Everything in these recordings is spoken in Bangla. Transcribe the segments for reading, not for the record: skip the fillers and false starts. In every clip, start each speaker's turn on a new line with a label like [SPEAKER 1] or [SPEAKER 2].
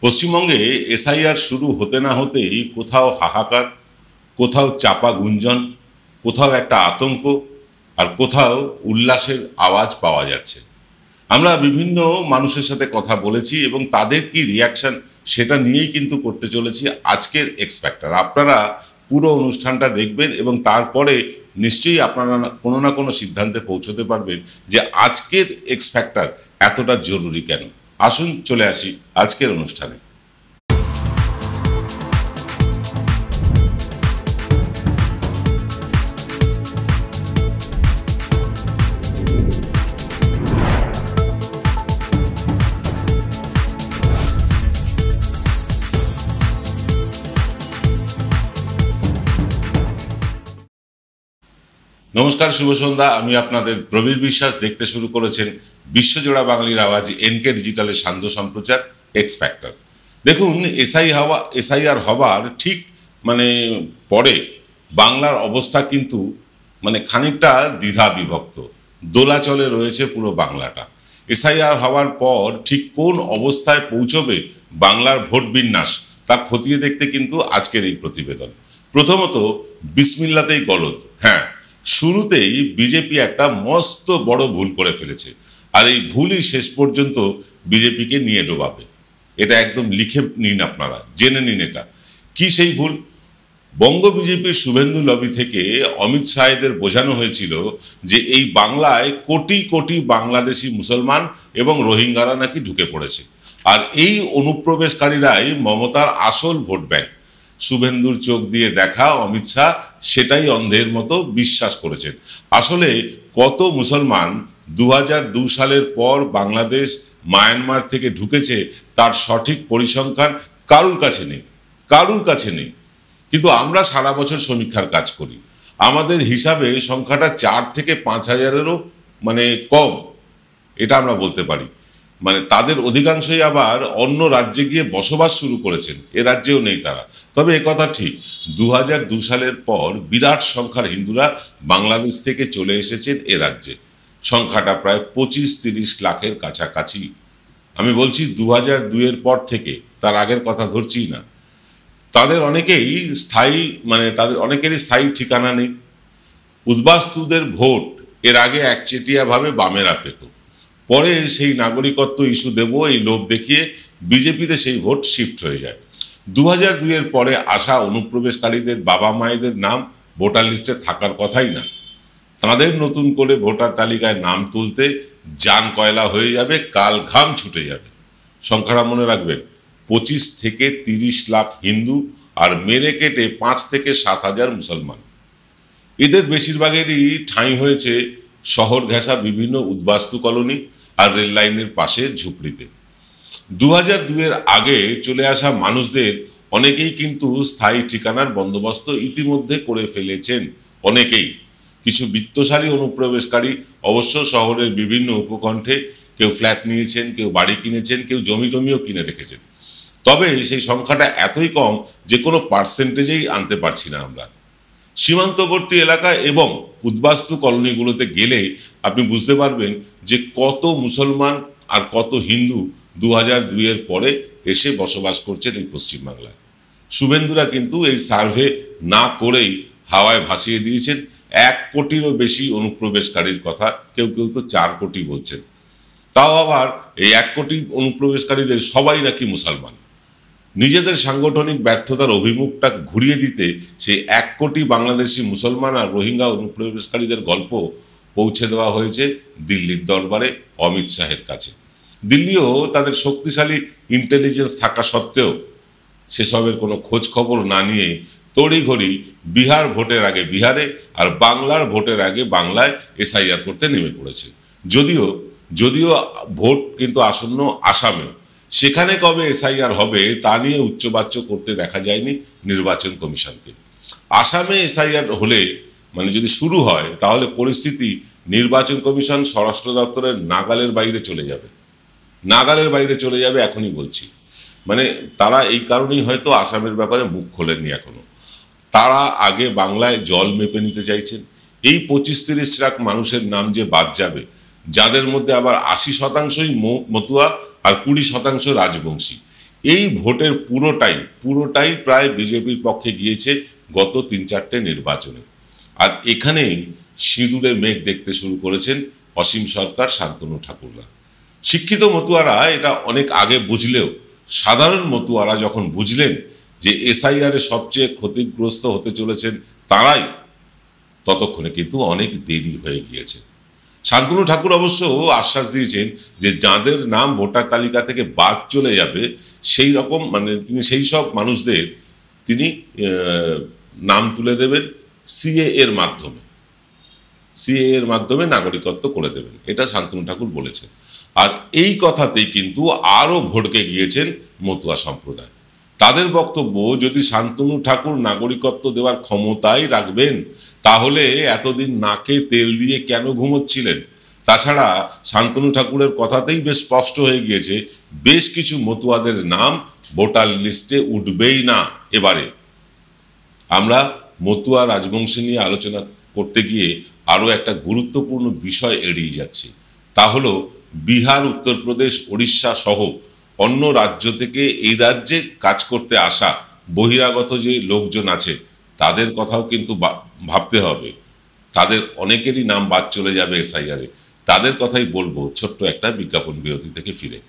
[SPEAKER 1] পশ্চিমবঙ্গে এসআইআর শুরু হতে না হতেই কোথাও হাহাকার, কোথাও চাপা গুঞ্জন, কোথাও একটা আতঙ্ক, আর কোথাও উল্লাসের আওয়াজ পাওয়া যাচ্ছে। আমরা বিভিন্ন মানুষের সাথে কথা বলেছি এবং তাদের কি রিয়াকশন সেটা নিয়েই কিন্তু করতে চলেছি আজকের এক্স ফ্যাক্টর। আপনারা পুরো অনুষ্ঠানটা দেখবেন এবং তারপরে নিশ্চয়ই আপনারা কোনো না কোনো সিদ্ধান্তে পৌঁছতে পারবেন যে আজকের এক্স ফ্যাক্টর এতটা জরুরি কেন। আসুন চলে আসি আজকের অনুষ্ঠানে। নমস্কার, শুভ সন্ধ্যা। আমি আপনাদের প্রবীর বিশ্বাস। দেখতে শুরু করেছেন বিশ্বজোড়া বাঙালির আওয়াজ এনকে ডিজিটালের সান্ধ্য সম্প্রচার এক্স ফ্যাক্টর। দেখুন, এসআইআর হবার ঠিক পরে বাংলার অবস্থা কিন্তু খানিকটা দ্বিধা বিভক্ত, দোলাচলে রয়েছে পুরো বাংলাটা। এসআইআর হওয়ার পর ঠিক কোন অবস্থায় পৌঁছবে বাংলার ভোট বিন্যাস তা খতিয়ে দেখতে কিন্তু আজকের এই প্রতিবেদন। প্রথমত, বিসমিল্লাতেই গলদ। হ্যাঁ, শুরুতেই বিজেপি একটা মস্ত বড় ভুল করে ফেলেছে, আর এই ভুলই শেষ পর্যন্ত বিজেপিকে নিয়ে ডোবাবে। এটা একদম লিখে নিন, আপনারা জেনে নিন এটা কি সেই ভুল। বঙ্গ বিজেপির শুভেন্দু লবি থেকে অমিত শাহদের বোঝানো হয়েছিল যে এই বাংলায় কোটি কোটি বাংলাদেশি মুসলমান এবং রোহিঙ্গারা নাকি ঢুকে পড়েছে, আর এই অনুপ্রবেশকারীরাই মমতার আসল ভোট ব্যাংক। শুভেন্দুর চোখ দিয়ে দেখা অমিত শাহ সেটাই অন্ধের মতো বিশ্বাস করেছেন। আসলে কত মুসলমান 2002 সালের পর বাংলাদেশ মায়ানমার থেকে ঢুকেছে তার সঠিক পরিসংখ্যান কারুর কাছে নেই। কিন্তু আমরা সারা বছর সমীক্ষার কাজ করি, আমাদের হিসাবে সংখ্যাটা 4 থেকে 5 হাজারেরও কম, এটা আমরা বলতে পারি। তাদের অধিকাংশই আবার অন্য রাজ্যে গিয়ে বসবাস শুরু করেছেন, এ রাজ্যেও নেই তারা। তবে একথা ঠিক, 2002 সালের পর বিরাট সংখ্যার হিন্দুরা বাংলাদেশ থেকে চলে এসেছেন এ রাজ্যে। সংখ্যাটা প্রায় 25-30 লাখের কাছাকাছি। আমি বলছি 2002 পর থেকে, তার আগের কথা ধরছি না। তাদের অনেকেরই স্থায়ী ঠিকানা নেই। উদ্বাস্তুদের ভোট এর আগে একচেটিয়াভাবে বামেরা পেত, পরে সেই নাগরিকত্ব ইস্যু দেব এই লোভ দেখিয়ে বিজেপিতে সেই ভোট শিফট হয়ে যায়। 2002 পরে আসা অনুপ্রবেশকারীদের বাবা মায়েদের নাম ভোটার লিস্টে থাকার কথাই না। তাদের নতুন করে ভোটার তালিকায় নাম তুলতে জান কয়লা হয়ে যাবে, কাল ঘাম ছুটে যাবে। সংখ্যাটা মনে রাখবেন, 25 থেকে 30 লাখ হিন্দু আর মেরে কেটে 5 থেকে 7 হাজার মুসলমান। এদের বেশিরভাগেরই ঠাঁই হয়েছে শহর ঘেঁষা বিভিন্ন উদ্বাস্তু কলোনি আর রেল লাইনের পাশে ঝুপড়িতে। 2002 আগে চলে আসা মানুষদের অনেকেই কিন্তু স্থায়ী ঠিকানার বন্দোবস্ত ইতিমধ্যে করে ফেলেছেন। অনেকেই, কিছু বিত্তশালী অনুপ্রবেশকারী অবশ্য শহরের বিভিন্ন উপকণ্ঠে কেউ ফ্ল্যাট নিয়েছেন, কেউ বাড়ি কিনেছেন, কেউ জমিও কিনে রেখেছেন। তবে সেই সংখ্যাটা এতই কম যে কোনো পার্সেন্টেজেই আনতে পারছি না আমরা। সীমান্তবর্তী এলাকা এবং উদ্বাস্তু কলোনিগুলোতে গেলে আপনি বুঝতে পারবেন যে কত মুসলমান আর কত হিন্দু 2002 পরে এসে বসবাস করছেন এই পশ্চিমবাংলায়। শুভেন্দুরা কিন্তু এই সার্ভে না করেই হাওয়ায় ভাসিয়ে দিয়েছেন 1 কোটিরও বেশি অনুপ্রবেশকারীর কথা। কেউ তো 4 কোটি বলছেন। তাও আবার এই 1 কোটি অনুপ্রবেশকারীদের সবাই নাকি মুসলমান। নিজেদের সাংগঠনিক ব্যর্থতার অভিমুখটা ঘুরিয়ে দিতে সেই 1 কোটি বাংলাদেশি মুসলমান আর রোহিঙ্গা অনুপ্রবেশকারীদের গল্প পৌঁছে দেওয়া হয়েছে দিল্লির দরবারে অমিত শাহের কাছে। দিল্লিও তাদের শক্তিশালী ইন্টেলিজেন্স থাকা সত্ত্বেও সেসবের কোনো খোঁজ খবর না নিয়ে তড়িঘড়ি বিহার ভোটের আগে বিহারে আর বাংলার ভোটের আগে বাংলায় এসআইআর করতে নেমে পড়েছে। যদিও ভোট কিন্তু আসন্ন আসামে, সেখানে কবে এসআইআর হবে তা নিয়ে উচ্চবাচ্য করতে দেখা যায়নি নির্বাচন কমিশনকে। আসামে এসআইআর হলে যদি শুরু হয়, তাহলে পরিস্থিতি নির্বাচন কমিশন স্বরাষ্ট্র দপ্তরের নাগালের বাইরে চলে যাবে, এখনই বলছি। তারা এই কারণেই হয়তো আসামের ব্যাপারে মুখ খোলেননি এখনো। তারা আগে বাংলায় জল মেপে নিতে চাইছেন। এই 25-30 লাখ মানুষের নাম যে বাদ যাবে, যাদের মধ্যে আবার 80% মতুয়া আর 20% রাজবংশী, এই ভোটের পুরোটাই প্রায় বিজেপির পক্ষে গিয়েছে গত 3-4টে নির্বাচনে। আর এখানেই সিঁদুরের মেঘ দেখতে শুরু করেছেন অসীম সরকার, শান্তনু ঠাকুররা। শিক্ষিত মতুয়ারা এটা অনেক আগে বুঝলেও সাধারণ মতুয়ারা যখন বুঝলেন যে এসআইআর এ সবচেয়ে ক্ষতিগ্রস্ত হতে চলেছেন তারাই, ততক্ষণে কিন্তু অনেক দেরি হয়ে গিয়েছে। শান্তনু ঠাকুর অবশ্য আশ্বাস দিয়েছেন যে যাদের নাম ভোটার তালিকা থেকে বাদ চলে যাবে সেই রকম তিনি সেই সব মানুষদের তিনি নাম তুলে দেবেন সিএ এর মাধ্যমে নাগরিকত্ব করে দেবেন, এটা শান্তনু ঠাকুর বলেছেন। আর এই কথাতেই কিন্তু আরো ভড়কে গিয়েছেন মতুয়া সম্প্রদায়। তাদের বক্তব্য, যদি শান্তনু ঠাকুর নাগরিকত্ব দেওয়ার ক্ষমতাই রাখবেন তাহলে এতদিন নাকে তেল দিয়ে কেন ঘুমোচ্ছিলেন? তাছাড়া শান্তনু ঠাকুরের কথাতেই বেশ স্পষ্ট হয়ে গিয়েছে বেশ কিছু মতুয়াদের নাম ভোটার লিস্টে উঠবেই না এবারে। আমরা মতুয়া রাজবংশী নিয়ে আলোচনা করতে গিয়ে আরো একটা গুরুত্বপূর্ণ বিষয় এড়িয়ে যাচ্ছি, তা হলো বিহার, উত্তরপ্রদেশ, ওড়িশা সহ অন্য রাজ্য থেকে এই রাজ্যে কাজ করতে আসা বহিরাগত যে লোকজন আছে তাদের কথাও কিন্তু ভাবতে হবে। তাদের অনেকেরই নাম বাদ চলে যাবে এসআইআরে, তাদের কথাই বলবো ছোট্ট একটা বিজ্ঞাপন বিরতি থেকে ফিরে।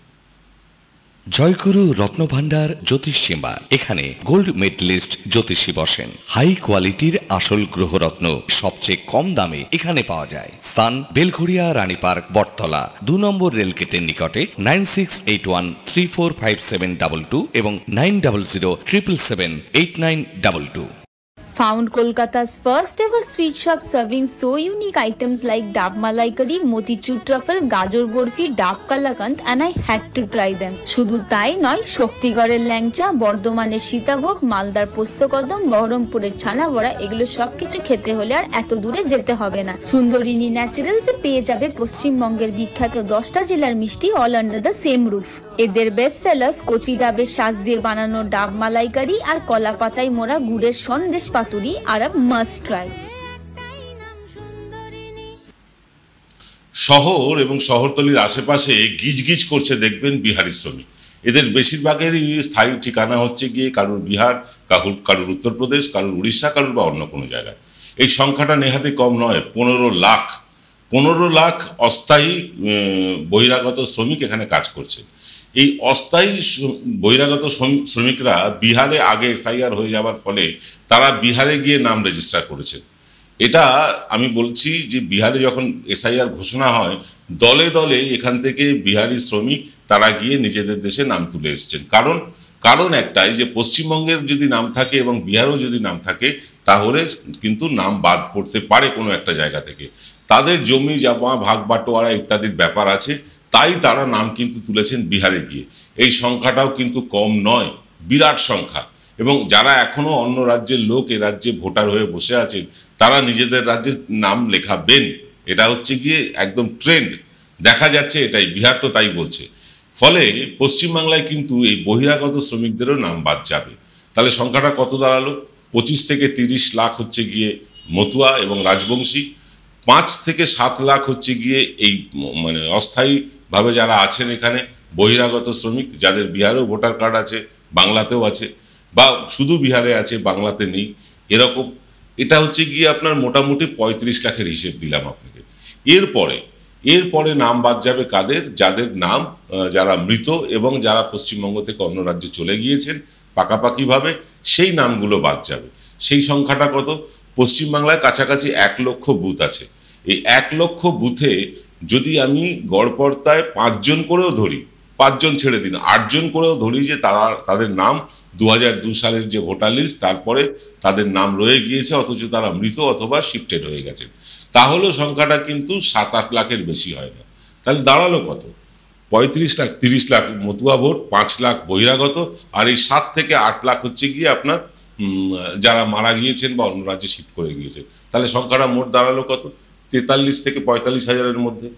[SPEAKER 2] জয়গুরু রত্নভান্ডার জ্যোতিষ চেম্বার, এখানে গোল্ড মেডেলিস্ট জ্যোতিষী বসেন। হাই কোয়ালিটির আসল গ্রহরত্ন সবচেয়ে কম দামে এখানে পাওয়া যায়। স্থান বেলঘড়িয়া, রানী পার্ক, বটতলা, 2 নম্বর রেলগেটের নিকটে। 9681345722 এবং 9007778922।
[SPEAKER 3] Found Kolkata's first ever sweet shop serving so unique items like Dab Malai Curry, Motichur Truffle, Gajor Borfi, Dab Kalakand, and I had to try them. শুধু তাই নয়, শক্তিগড়ের ল্যাংচা, বর্ধমানের সীতাভোগ, মালদার পোস্তকদম, বহরমপুরের ছানা বড়া, এগুলো সবকিছু খেতে হলে আর এত দূরে যেতে হবে না। সুন্দরিনী ন্যাচারালসে পেয়ে যাবে পশ্চিমবঙ্গের বিখ্যাত 10টা জেলার মিষ্টি all under the same roof. এদের বেস্ট সেলার্স কচি ডাবের শাঁস দিয়ে বানানো ডাব মালাইকারি আর কলা পাতায় মোড়া গুড়ের সন্দেশ পাতুরি আর মাস্ট ট্রাই।
[SPEAKER 1] শহর এবং শহরতলির আশেপাশে গিজগিজ করছে দেখবেন বিহারি শ্রমিক। এদের বেশিরভাগেরই স্থায়ী ঠিকানা হচ্ছে গিয়ে কারুর বিহার, কারুর উত্তরপ্রদেশ, কারুর উড়িষ্যা, কারুর বা অন্য কোনো জায়গায়। এই সংখ্যাটা নেহাতি কম নয়, 15 লাখ অস্থায়ী বহিরাগত শ্রমিক এখানে কাজ করছে। এই অস্থায়ী বহিরাগত শ্রমিকরা বিহারে আগে এসআইআর হয়ে যাওয়ার ফলে তারা বিহারে গিয়ে নাম রেজিস্টার করেছেন। এটা আমি বলছি যে বিহারে যখন এসআইআর ঘোষণা হয় দলে দলে এখান থেকে বিহারি শ্রমিক তারা গিয়ে নিজেদের দেশে নাম তুলে এসছেন। কারণ একটাই, যে পশ্চিমবঙ্গের যদি নাম থাকে এবং বিহারেও যদি নাম থাকে তাহলে কিন্তু নাম বাদ পড়তে পারে কোনো একটা জায়গা থেকে। তাদের জমি জমা ভাগ বাটোয়ারা ইত্যাদির ব্যাপার আছে, তাই তারা নাম কিন্তু তুলেছেন বিহারে গিয়ে। এই সংখ্যাটাও কিন্তু কম নয়, বিরাট সংখ্যা। এবং যারা এখনো অন্য রাজ্যের লোক এ রাজ্যে ভোটার হয়ে বসে আছেন তারা নিজেদের রাজ্যের নাম লেখাবেন, এটা হচ্ছে গিয়ে একদম ট্রেন্ড দেখা যাচ্ছে, এটাই বিহার তো তাই বলছে। ফলে পশ্চিমবাংলায় কিন্তু এই বহিরাগত শ্রমিকদেরও নাম বাদ যাবে। তাহলে সংখ্যাটা কত দাঁড়ালো? 25 থেকে 30 লাখ হচ্ছে গিয়ে মতুয়া এবং রাজবংশী, 5 থেকে 7 লাখ হচ্ছে গিয়ে এই অস্থায়ীভাবে যারা আছেন এখানে বহিরাগত শ্রমিক, যাদের বিহারেও ভোটার কার্ড আছে, বাংলাতেও আছে, বা শুধু বিহারে আছে বাংলাতে নেই, এরকম। এটা হচ্ছে গিয়ে আপনার মোটামুটি 35 লাখের হিসেব দিলাম আপনাকে। এরপরে নাম বাদ যাবে কাদের? যাদের নাম যারা মৃত এবং যারা পশ্চিমবঙ্গ থেকে অন্য রাজ্যে চলে গিয়েছেন পাকাপাকিভাবে, সেই নামগুলো বাদ যাবে। সেই সংখ্যাটা কত? পশ্চিমবাংলায় কাছাকাছি 1 লক্ষ বুথ আছে। এই 1 লক্ষ বুথে যদি আমি গড়পড়তায় 5 জন করেও ধরি, 5 জন ছেড়ে দিন, 8 জন করেও ধরি যে তাদের নাম 2002 সালের যে ভোটার লিস্ট তারপরে তাদের নাম রয়ে গিয়েছে অথচ তারা মৃত অথবা শিফটেড হয়ে গেছে, তাহলেও সংখ্যাটা কিন্তু 7-8 লাখের বেশি হয় না। তাহলে দাঁড়ালো কত? 35 লাখ, 30 লাখ মতুয়া ভোট, 5 লাখ বহিরাগত, আর এই 7 থেকে 8 লাখ হচ্ছে গিয়ে আপনার যারা মারা গিয়েছেন বা অন্য রাজ্যে শিফট করে গিয়েছে। তাহলে সংখ্যাটা মোট দাঁড়ালো কত? 43 থেকে 45 হাজারের মধ্যে।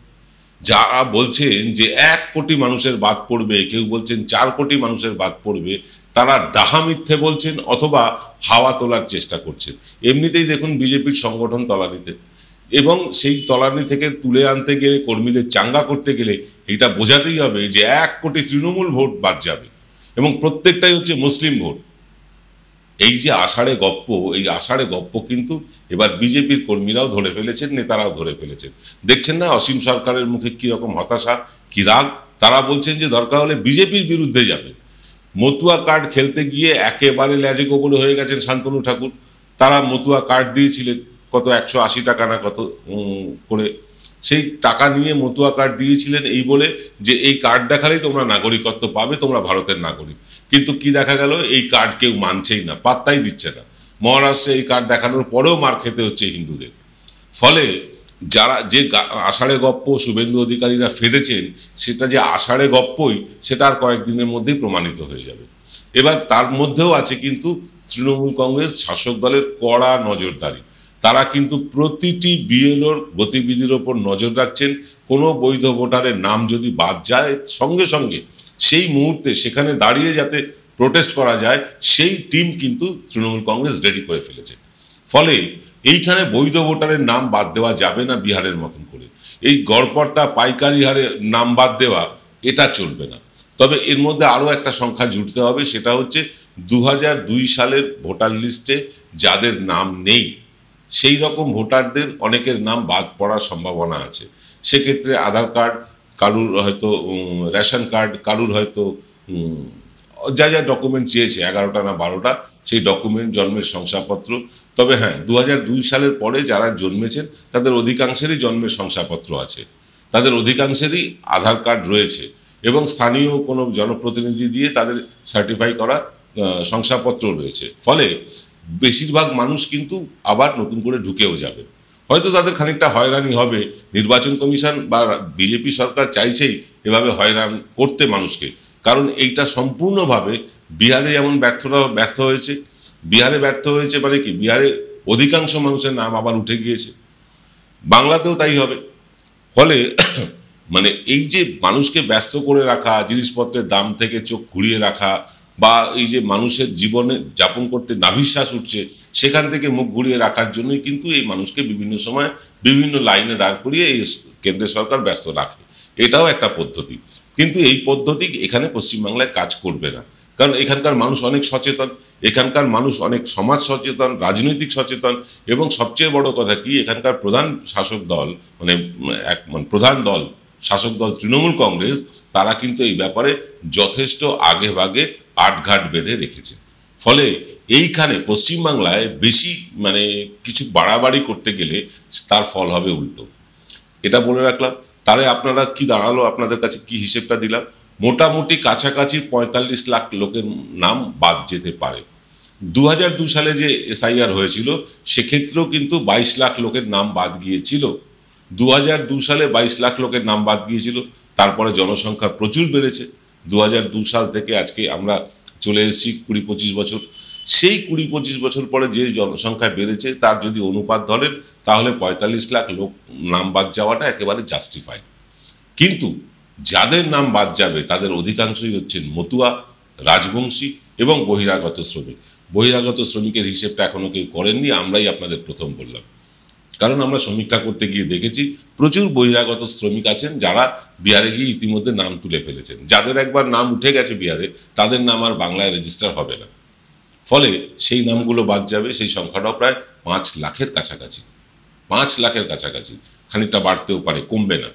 [SPEAKER 1] যারা বলছেন যে 1 কোটি মানুষের বাদ পড়বে, কেউ বলছেন 4 কোটি মানুষের বাদ পড়বে, তারা ডাহা মিথ্যে বলছেন অথবা হাওয়া তোলার চেষ্টা করছেন। এমনিতেই দেখুন বিজেপির সংগঠন তলানিতে, এবং সেই তলানি থেকে তুলে আনতে গেলে, কর্মীদের চাঙ্গা করতে গেলে এটা বোঝাতেই হবে যে 1 কোটি তৃণমূল ভোট বাদ যাবে। এবং প্রত্যেকটাই হচ্ছে মুসলিম ভোট। এই যে আষাঢ়ে গপ্প, এই আষাঢ়ে গপ্প কিন্তু এবার বিজেপির কর্মীরাও ধরে ফেলেছেন, নেতারাও ধরে ফেলেছেন। দেখছেন না অসীম সরকারের মুখে কি রকম হতাশা, কি রাগ। তারা বলছেন যে দরকার হলে বিজেপির বিরুদ্ধে যাবে। মতুয়া কার্ড খেলতে গিয়ে একেবারে ল্যাজে গোবরে হয়ে গেছেন শান্তনু ঠাকুর। তারা মতুয়া কার্ড দিয়েছিলেন কত 180 টাকা না কত করে, সেই টাকা নিয়ে মতুয়া কার্ড দিয়েছিলেন এই বলে যে এই কার্ড দেখালেই তোমরা নাগরিকত্ব পাবে, তোমরা ভারতের নাগরিক। কিন্তু কি দেখা গেল, এই কার্ড কেউ মানছেই না, পাত্তাই দিচ্ছে না। মহারাষ্ট্রে এই কার্ড দেখানোর পরেও মার খেতে হচ্ছে হিন্দুদের। ফলে যারা যে আষাঢ়ে গপ্প শুভেন্দু অধিকারীরা ফেলেছেন, সেটা যে আষাঢ়ে গপ্পই সেটা আর কয়েকদিনের মধ্যেই প্রমাণিত হয়ে যাবে। এবার তার মধ্যেও আছে কিন্তু তৃণমূল কংগ্রেস শাসক দলের কড়া নজরদারি। তারা কিন্তু প্রতিটি বিএলওর গতিবিধির ওপর নজর রাখছেন। কোনো বৈধ ভোটারের নাম যদি বাদ যায়, সঙ্গে সঙ্গে সেই মুহূর্তে সেখানে দাঁড়িয়ে যাতে প্রোটেস্ট করা যায়, সেই টিম কিন্তু তৃণমূল কংগ্রেস রেডি করে ফেলেছে। ফলে এইখানে বৈধ ভোটারের নাম বাদ দেওয়া যাবে না বিহারের মতন করে। এই গড়পড়তা পাইকারি হারে নাম বাদ দেওয়া, এটা চলবে না। তবে এর মধ্যে আরও একটা সংখ্যা জুটতে হবে, সেটা হচ্ছে 2002 সালের ভোটার লিস্টে যাদের নাম নেই, সেই রকম ভোটারদের অনেকের নাম বাদ পড়ার সম্ভাবনা আছে। সেক্ষেত্রে আধার কার্ড, কারুর হয়তো রেশন কার্ড, কারুর হয়তো যা যা ডকুমেন্ট চেয়েছে 11টা না 12টা, সেই ডকুমেন্ট, জন্মের শংসাপত্র। তবে হ্যাঁ, 2002 সালের পরে যারা জন্মেছেন তাদের অধিকাংশেরই জন্মের শংসাপত্র আছে, তাদের অধিকাংশেরই আধার কার্ড রয়েছে, এবং স্থানীয় কোনো জনপ্রতিনিধি দিয়ে তাদের সার্টিফাই করা শংসাপত্র রয়েছে। ফলে বেশিরভাগ মানুষ কিন্তু আবার নতুন করে ঢুকেও যাবে। হয়তো তাদের খানিকটা হয়রানি হবে, নির্বাচন কমিশন বা বিজেপি সরকার চাইছেই এভাবে হয়রান করতে মানুষকে, কারণ এইটা সম্পূর্ণভাবে বিহারে যেমন ব্যর্থ হয়েছে। বিহারে ব্যর্থ হয়েছে মানে কি, বিহারে অধিকাংশ মানুষের নাম আবার উঠে গিয়েছে, বাংলাতেও তাই হবে। ফলে মানে এই যে মানুষকে ব্যস্ত করে রাখা, জিনিসপত্রের দাম থেকে চোখ ঘুরিয়ে রাখা, বা এই যে মানুষের জীবনে যাপন করতে নাভিশ্বাস উঠছে, সেখান থেকে মুখ ঘুরিয়ে রাখার জন্যই কিন্তু এই মানুষকে বিভিন্ন সময় বিভিন্ন লাইনে দাঁড় করিয়ে এই কেন্দ্রের সরকার ব্যস্ত রাখে। এটাও একটা পদ্ধতি, কিন্তু এই পদ্ধতি এখানে পশ্চিমবাংলায় কাজ করবে না। কারণ এখানকার মানুষ অনেক সচেতন, এখানকার মানুষ অনেক সমাজ সচেতন, রাজনৈতিক সচেতন, এবং সবচেয়ে বড় কথা কি, এখানকার প্রধান শাসক দল মানে প্রধান দল শাসক দল তৃণমূল কংগ্রেস, তারা কিন্তু এই ব্যাপারে যথেষ্ট আগে ভাগে আটঘাট বেঁধে রেখেছে। ফলে এইখানে পশ্চিমবাংলায় বেশি মানে কিছু বাড়াবাড়ি করতে গেলে তার ফল হবে উল্টো, এটা বলে রাখলাম। তাহলে আপনারা কি দাঁড়ালো, আপনাদের কাছে কি হিসেবটা দিলাম, মোটামুটি কাছাকাছি 45 লাখ লোকের নাম বাদ যেতে পারে। 2002 সালে যে এসআইআর হয়েছিল সেক্ষেত্রেও কিন্তু 22 লাখ লোকের নাম বাদ গিয়েছিল। 2002 সালে 22 লাখ লোকের নাম বাদ গিয়েছিল। তারপরে জনসংখ্যা প্রচুর বেড়েছে। 2002 সাল থেকে আজকে আমরা চলে এসেছি 20-25 বছর। সেই 20-25 বছর পরে যে জনসংখ্যা বেড়েছে তার যদি অনুপাত ধরেন, তাহলে 45 লাখ লোক নাম বাদ যাওয়াটা একেবারে জাস্টিফাইড। কিন্তু যাদের নাম বাদ যাবে তাদের অধিকাংশই হচ্ছেন মতুয়া, রাজবংশী এবং বহিরাগত শ্রমিক। বহিরাগত শ্রমিকের হিসেবটা এখনো কেউ করেননি, আমরাই আপনাদের প্রথম বললাম। কারণ আমরা সমীক্ষা করতে গিয়ে দেখেছি প্রচুর বহিরাগত শ্রমিক আছেন যারা বিহারে গিয়ে ইতিমধ্যে নাম তুলে ফেলেছেন। যাদের একবার নাম উঠে গেছে বিহারে, তাদের নাম আর বাংলায় রেজিস্টার হবে না। ফলে সেই নামগুলো বাদ যাবে। সেই সংখ্যাটাও প্রায় 5 লাখের কাছাকাছি, 5 লাখের কাছাকাছি, খানিকটা বাড়তেও পারে, কমবে না।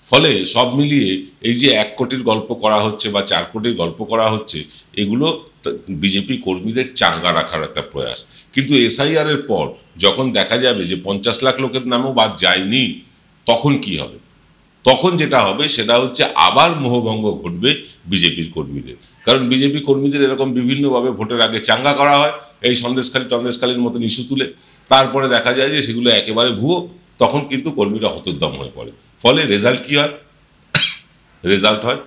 [SPEAKER 1] ফলে সব মিলিয়ে এই যে 1 কোটির গল্প করা হচ্ছে বা 4 কোটির গল্প করা হচ্ছে, এগুলো বিজেপি কর্মীদের চাঙ্গা রাখার একটা প্রয়াস। কিন্তু এসআইআর এর পর যখন দেখা যাবে যে 50 লাখ লোকের নামও বাদ যায়নি, তখন কি হবে? তখন যেটা হবে সেটা হচ্ছে আবার মোহভঙ্গ ঘটবে বিজেপির কর্মীদের। কারণ বিজেপি কর্মীদের এরকম বিভিন্নভাবে ভোটের আগে চাঙ্গা করা হয়, এই সন্দেশখালীর মতন ইস্যু তুলে। তারপরে দেখা যায় যে সেগুলো একেবারে ভুয়ো, তখন কিন্তু কর্মীরা হতোদ্যম হয়ে পড়ে। ফলে রেজাল্ট কি হয়? রেজাল্ট হয়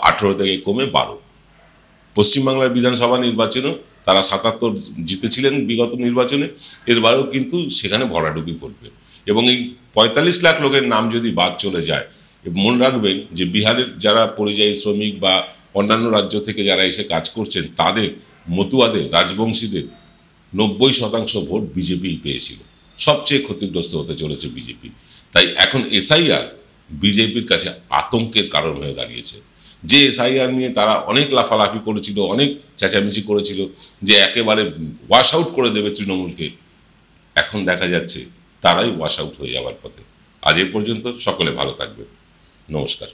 [SPEAKER 1] 18 থেকে কমে 12। পশ্চিমবাংলার বিধানসভা নির্বাচনেও তারা 77 জিতেছিলেন বিগত নির্বাচনে, এরবারও কিন্তু সেখানে ভরাডুবি করবে। এবং এই 45 লাখ লোকের নাম যদি বাদ চলে যায়, মনে রাখবেন যে বিহারের যারা পরিযায়ী শ্রমিক বা অন্যান্য রাজ্য থেকে যারা এসে কাজ করছেন, তাদের মতুয়াদের, রাজবংশীদের 90% ভোট বিজেপি পেয়েছিল। সবচেয়ে ক্ষতিগ্রস্ত হতে চলেছে বিজেপি। তাই এখন এসআইআর বিজেপির কাছে আতঙ্কের কারণ হয়ে দাঁড়িয়েছে। যে এসআইআর নিয়ে তারা অনেক লাফালাফি করেছিল, অনেক চেঁচামেচি করেছিল যে একেবারে ওয়াশ আউট করে দেবে তৃণমূলকে, এখন দেখা যাচ্ছে তারাই ওয়াশ আউট হয়ে যাওয়ার পথে। আজ এ পর্যন্ত, সকলে ভালো থাকবেন, নমস্কার।